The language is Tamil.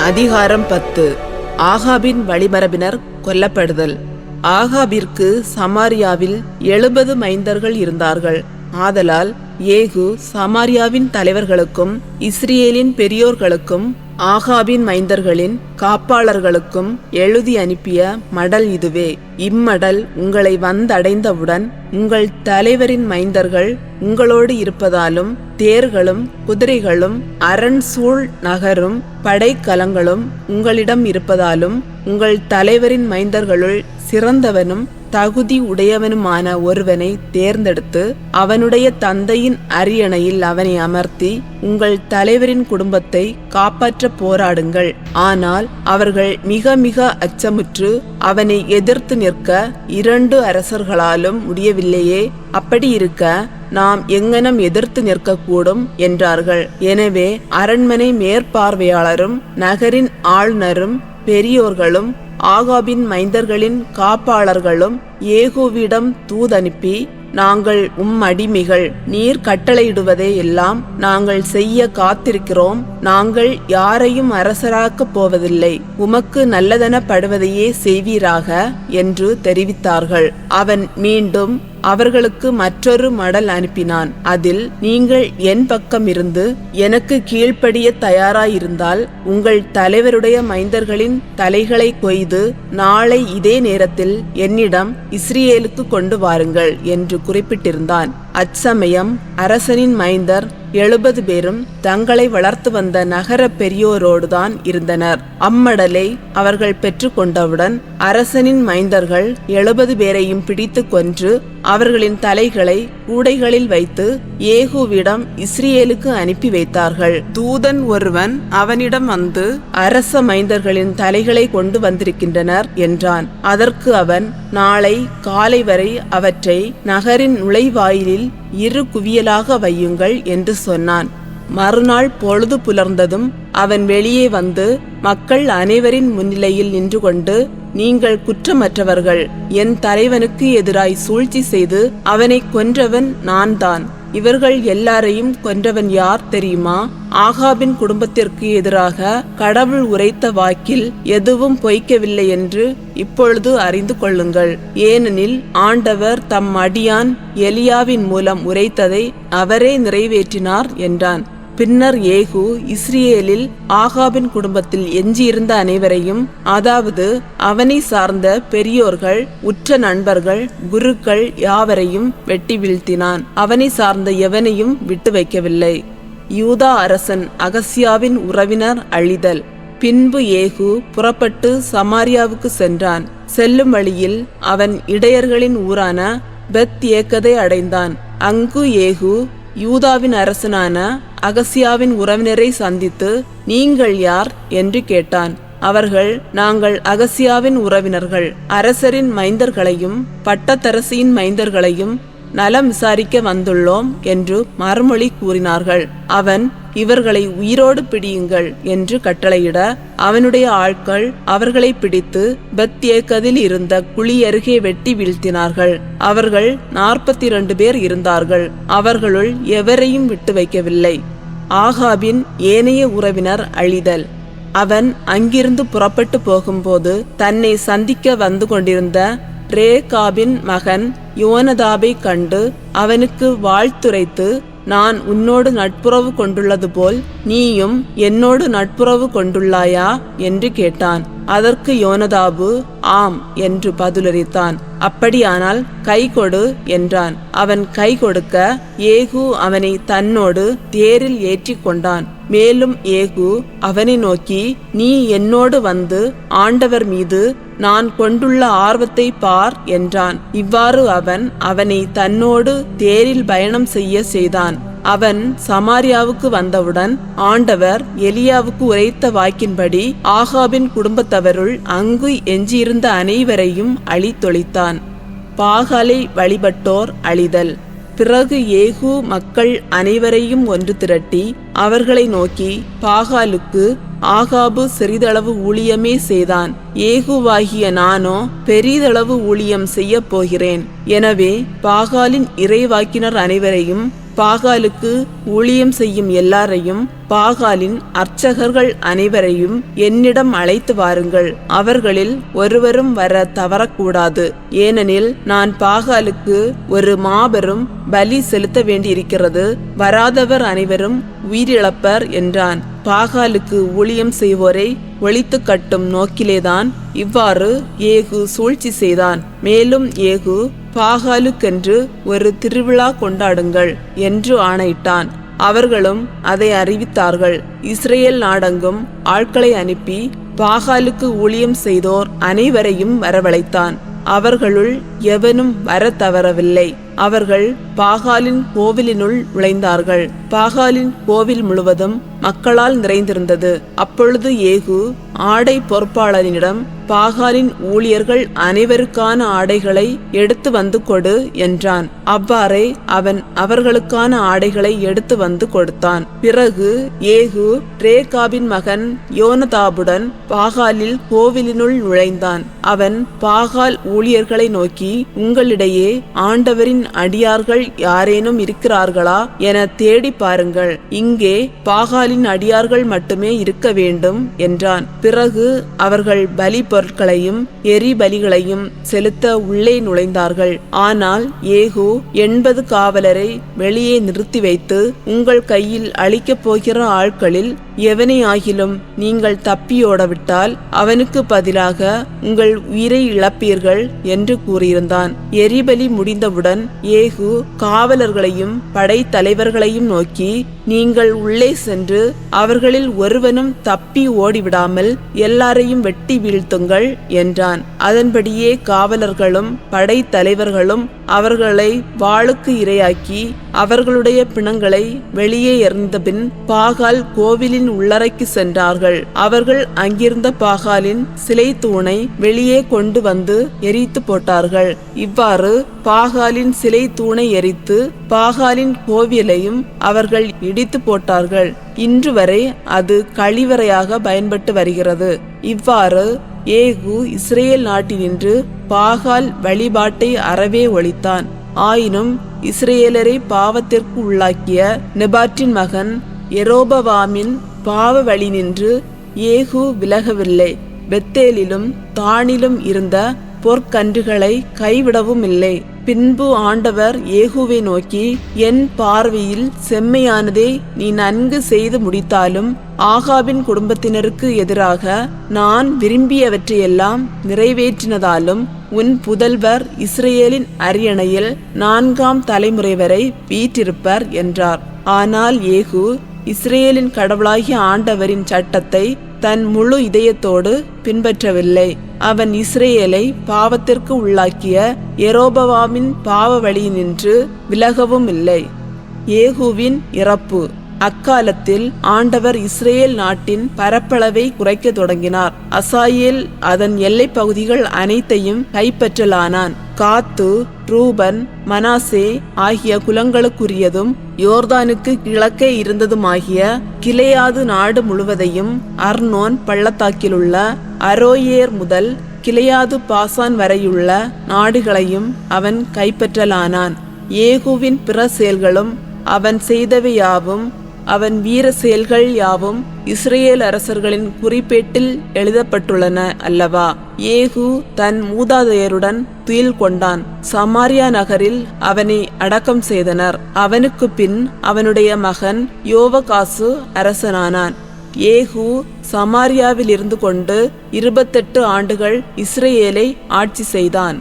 அதிகாரம் 10. ஆகாபின் வழிமரபினர் கொல்லப்படுதல். ஆகாபிற்கு சமாரியாவில் 70 மைந்தர்கள் இருந்தார்கள். ஆதலால் ஏகு சமாரியாவின் தலைவர்களுக்கும் இஸ்ரேலின் பெரியோர்களுக்கும் ஆகாபின் மைந்தர்களின் காப்பாளர்களுக்கும் எழுதி அனுப்பிய மடல் இதுவே. இம்மடல் உங்களை வந்தடைந்தவுடன் உங்கள் தலைவரின் மைந்தர்கள் உங்களோடு இருப்பதாலும் தேர்களும் குதிரைகளும் அரண் சூழ் நகரும் படைக்கலங்களும் உங்களிடம் இருப்பதாலும் உங்கள் தலைவரின் மைந்தர்களுள் சிறந்தவனும் தகுதி உடையவனுமான ஒருவனை தேர்ந்தெடுத்து அவனுடைய தந்தையின் அரியணையில் அவனை அமர்த்தி உங்கள் தலைவரின் குடும்பத்தை காப்பாற்ற போராடுங்கள். ஆனால் அவர்கள் மிக மிக அச்சமுற்று அவனை எதிர்த்து நிற்க 2 அரசர்களாலும் முடியவில்லையே. அப்படி இருக்க நாம் எங்கனம் எதிர்த்து நிற்கக்கூடும் என்றார்கள். எனவே அரண்மனை மேற்பார்வையாளரும் நகரின் ஆளுநரும் பெரியோர்களும் ஆகாபின் மைந்தர்களின் காப்பாளர்களும் ஏகோவிடம் தூதனுப்பி, நாங்கள் அடிமைகள், நீர் கட்டளையிடுவதை எல்லாம் நாங்கள் செய்ய காத்திருக்கிறோம். நாங்கள் யாரையும் அரசராக்கப் போவதில்லை. உமக்கு நல்லதெனப்படுவதையே செய்வீராக என்று தெரிவித்தார்கள். அவன் மீண்டும் அவர்களுக்கு மற்றொரு மடல் அனுப்பினான். அதில், நீங்கள் என் பக்கம் இருந்து எனக்கு கீழ்ப்படிய தயாராயிருந்தால் உங்கள் தலைவருடைய மைந்தர்களின் தலைகளை கொய்து நாளை இதே நேரத்தில் என்னிடம் இஸ்ரேலுக்கு கொண்டு வாருங்கள் என்று குறிப்பிட்டிருந்தான். அச்சமயம் அரசனின் மைந்தர் 70 பேரும் தங்களை வளர்த்து வந்த நகர பெரியோரோடுதான் இருந்தனர். அம்மடலை அவர்கள் பெற்று கொண்டவுடன் அரசனின் மைந்தர்கள் 70 பேரையும் பிடித்து கொன்று அவர்களின் தலைகளை கூடைகளில் வைத்து ஏகூவிடம் இஸ்ரேலுக்கு அனுப்பி வைத்தார்கள். தூதன் ஒருவன் அவனிடம் வந்து, அரச மைந்தர்களின் தலைகளை கொண்டு வந்திருக்கின்றனர் என்றான். அதற்கு அவன், நாளை காலை வரை அவற்றை நகரின் நுழைவாயிலில் 2 குவியலாக வையுங்கள் என்று சொன்னான். மறுநாள் பொழுது புலர்ந்ததும் அவன் வெளியே வந்து மக்கள் அனைவரின் முன்னிலையில் நின்று கொண்டு, நீங்கள் குற்றமற்றவர்கள். என் தலைவனுக்கு எதிராய் சூழ்ச்சி செய்து அவனை கொன்றவன் நான் தான். இவர்கள் எல்லாரையும் கொன்றவன் யார் தெரியுமா? ஆகாபின் குடும்பத்திற்கு எதிராக கடவுள் உரைத்த வாக்கில் எதுவும் பொய்க்கவில்லை என்று இப்பொழுது அறிந்து கொள்ளுங்கள். ஏனெனில் ஆண்டவர் தம் அடியான் எலியாவின் மூலம் உரைத்ததை அவரே நிறைவேற்றினார் என்றான். பின்னர் ஏகு இஸ்ரேலில் ஆகாபின் குடும்பத்தில் எஞ்சியிருந்த அனைவரையும், அதாவது அவனை சார்ந்த பெரியோர்கள், உற்ற நண்பர்கள், குருக்கள் யாவரையும் வெட்டி வீழ்த்தினான். அவனை சார்ந்த எவனையும் விட்டு வைக்கவில்லை. யூதா அரசன் அகசியாவின் உறவினர் அழிதல். பின்பு ஏகு புறப்பட்டு சமாரியாவுக்கு சென்றான். செல்லும் வழியில் அவன் இடையர்களின் ஊரான பெத் ஏக்கதை அடைந்தான். அங்கு ஏகு யூதாவின் அரசனான அகசியாவின் உறவினரை சந்தித்து, நீங்கள் யார் என்று கேட்டான். அவர்கள், நாங்கள் அகசியாவின் உறவினர்கள், அரசரின் மைந்தர்களையும் பட்டத்தரசியின் மைந்தர்களையும் நலம் விசாரிக்க வந்துள்ளோம் என்று மறுமொழி கூறினார்கள். அவன், இவர்களை உயிரோடு பிடியுங்கள் என்று கட்டளையிட அவனுடைய ஆட்கள் அவர்களை பிடித்து பெத் ஏக்கதில் இருந்த குழி அருகே வெட்டி வீழ்த்தினார்கள். அவர்கள் 42 பேர் இருந்தார்கள். அவர்களுள் எவரையும் விட்டு வைக்கவில்லை. ஆகாபின் ஏனைய உறவினர் அழிதல். அவன் அங்கிருந்து புறப்பட்டு போகும்போது தன்னை சந்திக்க வந்து கொண்டிருந்த ரேகாபின் மகன் யோனதாபை கண்டு அவனுக்கு வாழ்த்துரைத்து, நான் உன்னோடு நட்புறவு கொண்டுள்ளது போல் நீயும் என்னோடு நட்புறவு கொண்டுள்ளாயா என்று கேட்டான். அதற்கு யோனதாபு ஆம் என்று பதிலளித்தான். அப்படியானால் கை கொடு என்றான். அவன் கை கொடுக்க ஏகு அவனை தன்னோடு தேரில் ஏற்றி கொண்டான். மேலும் ஏகு அவனை நோக்கி, நீ என்னோடு வந்து ஆண்டவர் மீது நான் கொண்டுள்ள ஆர்வத்தை பார் என்றான். இவ்வாறு அவன் அவனை தன்னோடு தேரில் பயணம் செய்தான். அவன் சமாரியாவுக்கு வந்தவுடன் ஆண்டவர் எலியாவுக்கு உரைத்த வாக்கின்படி ஆகாபின் குடும்பத்தவருள் அங்கு எஞ்சியிருந்த அனைவரையும் அழித்தொழித்தான். பாகாலை வழிபட்டோர் அழிதல். பிறகு ஏகு மக்கள் அனைவரையும் ஒன்று திரட்டி அவர்களை நோக்கி, பாகாலுக்கு ஆகாபு சிறிதளவு ஊழியமே செய்தான். ஏகுவாகிய நானோ பெரிதளவு ஊழியம் செய்ய போகிறேன். எனவே பாகாலின் இறைவாக்கினர் அனைவரையும் பாகாலுக்கு ஊழியம் செய்யும் எல்லாரையும் பாகாலின் அர்ச்சகர்கள் அனைவரையும் என்னிடம் அழைத்து வாருங்கள். அவர்களில் ஒருவரும் வர தவறக்கூடாது. ஏனெனில் நான் பாகாலுக்கு ஒரு மாபெரும் பலி செலுத்த வேண்டியிருக்கிறது. வராதவர் அனைவரும் உயிரிழப்பர் என்றான். பாகாலுக்கு ஊழியம் செய்வோரை ஒழித்து கட்டும் நோக்கிலேதான் இவ்வாறு ஏகு சூழ்ச்சி செய்தான். மேலும் ஏகு பாகாலுக்கென்று ஒரு திருவிழா கொண்டாடுங்கள் என்று ஆணையிட்டான். அவர்களும் அதை அறிவித்தார்கள். இஸ்ரேல் நாடெங்கும் ஆட்களை அனுப்பி பாகாலுக்கு ஊழியம் செய்தோர் அனைவரையும் வரவழைத்தான். அவர்களுள் எவனும் வர தவறவில்லை. அவர்கள் பாகாலின் கோவிலினுள் நுழைந்தார்கள். பாகாலின் கோவில் முழுவதும் மக்களால் நிறைந்திருந்தது. அப்பொழுது ஏகு ஆடை பொறுப்பாளரிடம் பாகாலின் ஊழியர்கள் அனைவருக்கான ஆடைகளை எடுத்து வந்து கொடு என்றான். அவ்வாறே அவன் அவர்களுக்கான ஆடைகளை எடுத்து வந்து கொடுத்தான். பிறகு ஏகு ரேகாபின் மகன் யோனதாபுடன் பாகாலில் கோவிலினுள் நுழைந்தான். அவன் பாகால் ஊழியர்களை நோக்கி, உங்களிடையே ஆண்டவரின் அடியார்கள் யாரேனும் இருக்கிறார்களா என தேடி பாருங்கள். இங்கே பாகாலின் அடியார்கள் மட்டுமே இருக்க வேண்டும் என்றான். பிறகு அவர்கள் பலி பொருட்களையும் எரி பலிகளையும் செலுத்த உள்ளே நுழைந்தார்கள். ஆனால் ஏகு 80 காவலரை வெளியே நிறுத்தி வைத்து, உங்கள் கையில் அளிக்கப் போகிற ஆட்களில் எவனை ஆகிலும் நீங்கள் தப்பியோடவிட்டால் அவனுக்கு பதிலாக உங்கள் உயிரை இழப்பீர்கள் என்று கூறியிருந்தான். எரிபலி முடிந்தவுடன் ஏகு காவலர்களையும் படை தலைவர்களையும் நோக்கி, நீங்கள் உள்ளே சென்று அவர்களில் ஒருவனும் தப்பி ஓடிவிடாமல் எல்லாரையும் வெட்டி வீழ்த்துங்கள் என்றான். அதன்படியே காவலர்களும் படை தலைவர்களும் அவர்களை வாளுக்கு இரையாக்கி அவர்களுடைய பிணங்களை வெளியே எறிந்தபின் பாகால் கோவிலின் உள்ளறைக்கு சென்றார்கள். அவர்கள் அங்கிருந்த பாகாலின் சிலை தூணை வெளியே கொண்டு வந்து எரித்து போட்டார்கள். இவ்வாறு பாகாலின் சிலை தூணை எரித்து பாகாலின் கோவிலையும் அவர்கள் இடித்து போட்டார்கள். இன்று வரை அது கழிவறையாக பயன்பட்டு வருகிறது. இவ்வாறு ஏகு இஸ்ரேல் நாட்டினின்று பாகால் வழிபாட்டை அறவே ஒழித்தான். ஆயினும் இஸ்ரேலரை பாவத்திற்கு உள்ளாக்கிய நெபாற்றின் மகன் எரோபவாமின் பாவ வழி நின்று ஏகு விலகவில்லை. பெத்தேலிலும் தானிலும் இருந்த பொற்கன்றுகளை கைவிடவும் இல்லை. பின்பு ஆண்டவர் ஏகுவை நோக்கி, என் பார்வையில் செம்மையானதை நீ நன்கு செய்து முடித்தாலும் ஆகாபின் குடும்பத்தினருக்கு எதிராக நான் விரும்பியவற்றையெல்லாம் நிறைவேற்றினதாலும் உன் புதல்வர் இஸ்ரேலின் அரியணையில் 4ஆம் தலைமுறை வரை வீற்றிருப்பர் என்றார். ஆனால் ஏகு இஸ்ரேலின் கடவுளாகிய ஆண்டவரின் சட்டத்தை தன் முழு இதயத்தோடு பின்பற்றவில்லை. அவன் இஸ்ரேலை பாவத்திற்கு உள்ளாக்கிய எரோபவாமின் பாவ வழியினின்று விலகவும் இல்லை. ஏகுவின் இறப்பு. அக்காலத்தில் ஆண்டவர் இஸ்ரேல் நாட்டின் பரப்பளவை குறைக்க தொடங்கினார். அசாயேல் அதன் எல்லை பகுதிகள் அனைத்தையும் கைப்பற்றலானான். காத்து, ரூபன், மனாசே ஆகிய குலங்களுக்குரியதும் யோர்தானுக்கு கிழக்கே இருந்ததுமாகிய கிலேயாது நாடு முழுவதையும் அர்னோன் பள்ளத்தாக்கிலுள்ள அரோயேர் முதல் கிலேயாது பாசான் வரையுள்ள நாடுகளையும் அவன் கைப்பற்றலானான். ஏகுவின் பிற செயல்களும் அவன் செய்தவை யாவும் அவன் வீர செயல்கள் யாவும் இஸ்ரேல் அரசர்களின் குறிப்பேட்டில் எழுதப்பட்டுள்ளன அல்லவா? ஏகு தன் மூதாதையருடன் துயில் கொண்டான். சமாரியா நகரில் அவனை அடக்கம் செய்தனர். அவனுக்கு பின் அவனுடைய மகன் யோவகாசு அரசனானான். ஏகு சமாரியாவில் இருந்து கொண்டு 28 ஆண்டுகள் இஸ்ரேலை ஆட்சி செய்தான்.